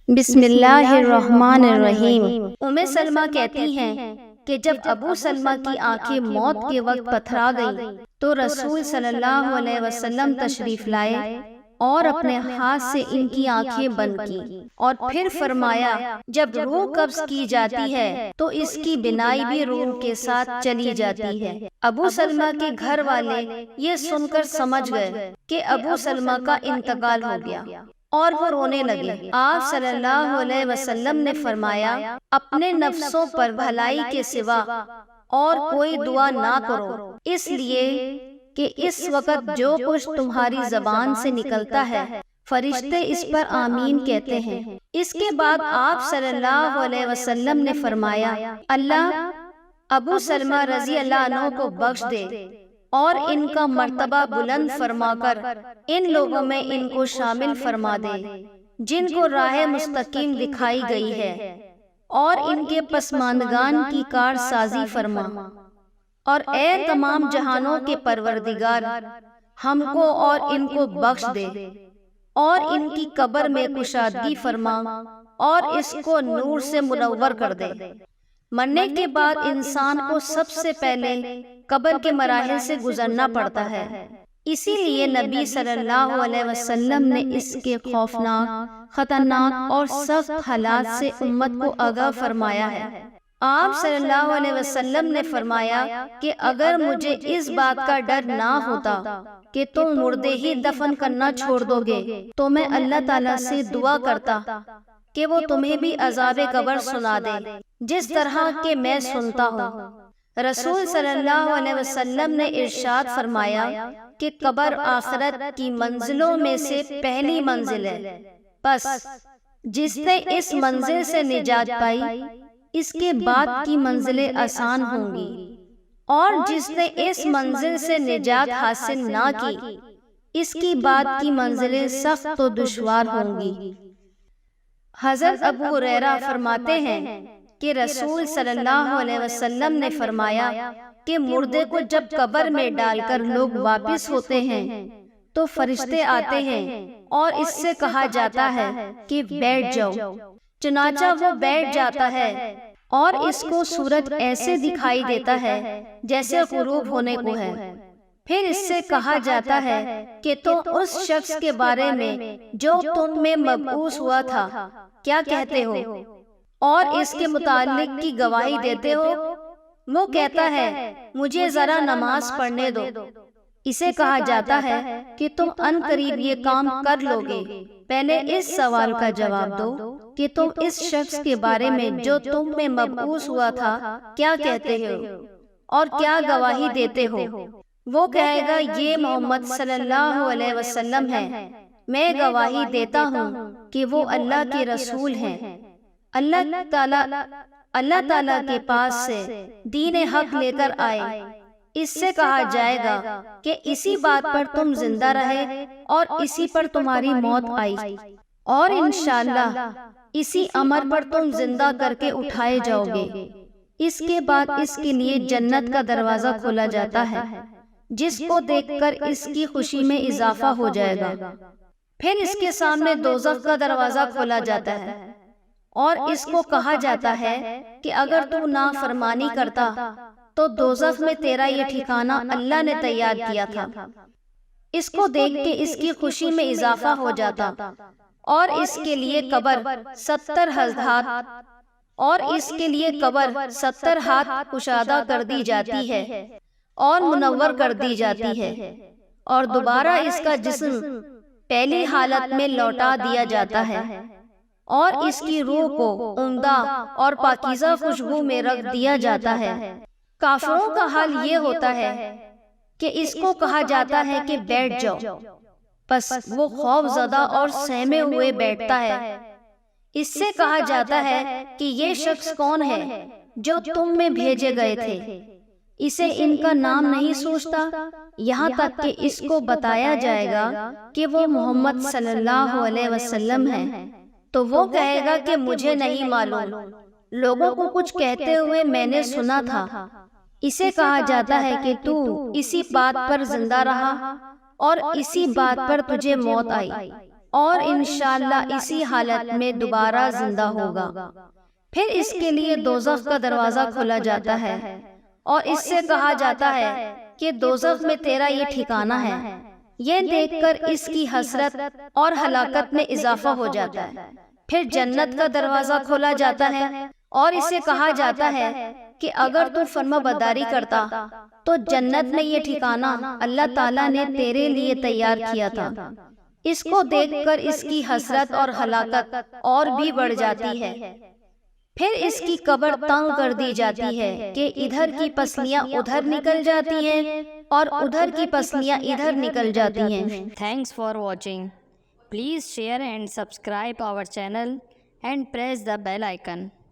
بسم اللہ الرحمن الرحیم۔ سلمہ کہتی ہیں کہ جب ابو سلمہ کی آنکھیں موت کے وقت پتھرا گئیں تو رسول صلی اللہ علیہ وسلم تشریف لائے اور اپنے ہاتھ سے ان کی آنکھیں بند کی اور پھر فرمایا جب روح قبض کی جاتی ہے تو اس کی بینائی بھی روح کے ساتھ چلی جاتی ہے۔ ابو سلمہ کے گھر والے یہ سن کر سمجھ گئے کہ ابو سلمہ کا انتقال ہو گیا اور وہ رونے لگے۔ آپ صلی اللہ علیہ وسلم نے فرمایا اپنے نفسوں پر بھلائی کے سوا اور کوئی دعا نہ کرو، اس لیے کہ اس وقت جو کچھ تمہاری زبان سے نکلتا ہے فرشتے اس پر آمین کہتے ہیں۔ اس کے بعد آپ صلی اللہ علیہ وسلم نے فرمایا اللہ ابو سلمہ رضی اللہ عنہ کو بخش دے اور ان کا مرتبہ بلند فرما کر ان لوگوں میں ان کو شامل فرما دے جن کو راہ مستقیم دکھائی گئی ہے، اور ان کے پسماندگان کی کار سازی فرما، اور اے تمام جہانوں کے پروردگار ہم کو اور ان کو بخش دے اور ان کی قبر میں کشادگی فرما اور اس کو نور سے منور کر دے۔ مرنے کے بعد انسان کو سب سے پہلے قبر کے مراحل سے گزرنا پڑتا ہے، اسی لیے نبی صلی اللہ علیہ وسلم نے اس کے خوفناک، خطرناک اور سخت حالات سے امت کو آگاہ فرمایا ہے۔ آپ صلی اللہ علیہ وسلم نے فرمایا کہ اگر مجھے اس بات کا ڈر نہ ہوتا کہ تم مردے ہی دفن کرنا چھوڑ دو گے تو میں اللہ تعالیٰ سے دعا کرتا کہ وہ تمہیں بھی عذاب قبر سنا دے جس طرح کہ میں سنتا ہوں۔ رسول صلی اللہ علیہ وسلم نے ارشاد فرمایا کہ قبر آخرت کی منزلوں میں سے پہلی منزل ہے، بس جس نے اس منزل سے نجات پائی اس کے بعد کی منزلیں آسان ہوں گی، اور جس نے اس منزل سے نجات حاصل نہ کی اس کی بعد کی منزلیں سخت و دشوار ہوں گی۔ حضرت ابو ہریرہ فرماتے ہیں کہ رسول صلی اللہ علیہ وسلم نے فرمایا کہ مردے کو جب قبر میں ڈال کر لوگ واپس ہوتے ہیں تو فرشتے آتے ہیں اور اس سے کہا جاتا ہے کہ بیٹھ جاؤ، چنانچہ وہ بیٹھ جاتا ہے اور اس کو سورج ایسے دکھائی دیتا ہے جیسے غروب ہونے کو ہے۔ پھر اس سے کہا جاتا ہے کہ تم اس شخص کے بارے میں جو تم میں مبعوث ہوا تھا کیا کہتے ہو اور اس کے متعلق کی گواہی دیتے ہو؟ وہ کہتا ہے مجھے ذرا نماز پڑھنے دو۔ اسے کہا جاتا ہے کہ تم ان قریب یہ کام کر لو گے، پہلے اس سوال کا جواب دو کہ تم اس شخص کے بارے میں جو تم میں مبعوث ہوا تھا کیا کہتے ہو اور کیا گواہی دیتے ہو؟ وہ کہے گا یہ محمد صلی اللہ علیہ وسلم ہے، میں گواہی دیتا ہوں کہ وہ اللہ کے رسول ہیں۔ اللہ تعالیٰ کے پاس سے دین حق لے کر آئے۔ اس سے کہا جائے گا کہ اسی بات پر تم زندہ رہے اور اسی پر تمہاری موت آئی، اور انشاءاللہ اسی امر پر تم زندہ کر کے اٹھائے جاؤ گے۔ اس کے بعد اس کے لیے جنت کا دروازہ کھولا جاتا ہے جس کو دیکھ کر اس کی خوشی میں اضافہ ہو جائے گا۔ پھر اس کے سامنے دوزخ کا دروازہ کھولا جاتا ہے اور اس کو کہا جاتا ہے کہ اگر تو نافرمانی کرتا تو دوزخ میں تیرا یہ ٹھکانہ اللہ نے تیار کیا تھا۔ اس کو دیکھ کے اس کی خوشی میں اضافہ ہو جاتا اور اس کے لیے قبر 70 ہاتھ کشادہ کر دی جاتی ہے اور منور کر دی جاتی ہے، اور دوبارہ اس کا جسم پہلی حالت میں لوٹا دیا جاتا ہے اور اس کی روح کو عمدہ اور پاکیزہ خوشبو میں رکھ دیا جاتا ہے۔ کافروں کا حال یہ ہوتا ہے کہ اس کو کہا جاتا ہے کہ بیٹھ جاؤ، بس وہ خوف زدہ اور سہمے ہوئے بیٹھتا ہے۔ اس سے کہا جاتا ہے کہ یہ شخص کون ہے جو تم میں بھیجے گئے تھے؟ اسے ان کا نام نہیں سوچتا، یہاں تک کہ اس کو بتایا جائے گا کہ وہ محمد صلی اللہ علیہ وسلم ہیں، تو وہ کہے گا کہ مجھے نہیں معلوم، لوگوں کو کچھ کہتے ہوئے میں نے سنا تھا۔ اسے کہا جاتا ہے کہ تو اسی بات پر زندہ رہا اور اسی بات پر تجھے موت آئی۔ اور انشاءاللہ اسی حالت میں دوبارہ زندہ ہوگا۔ پھر اس کے لیے دوزخ کا دروازہ کھولا جاتا ہے اور اس سے کہا جاتا ہے کہ دوزخ میں تیرا یہ ٹھکانہ ہے۔ یہ دیکھ کر اس کی حسرت اور ہلاکت میں اضافہ ہو جاتا ہے۔ پھر جنت کا دروازہ کھولا جاتا ہے اور اسے کہا جاتا ہے کہ اگر تو فرما برداری کرتا تو جنت میں یہ ٹھکانہ اللہ تعالیٰ نے تیرے لیے تیار کیا تھا۔ اس کو دیکھ کر اس کی حسرت اور ہلاکت اور بھی بڑھ جاتی ہے۔ پھر اس کی قبر تنگ کر دی جاتی ہے کہ ادھر کی پسلیاں ادھر نکل جاتی ہیں اور ادھر کی پسلیاں ادھر نکل جاتی ہیں۔ Thanks for watching. Please share and subscribe our channel and press the bell icon.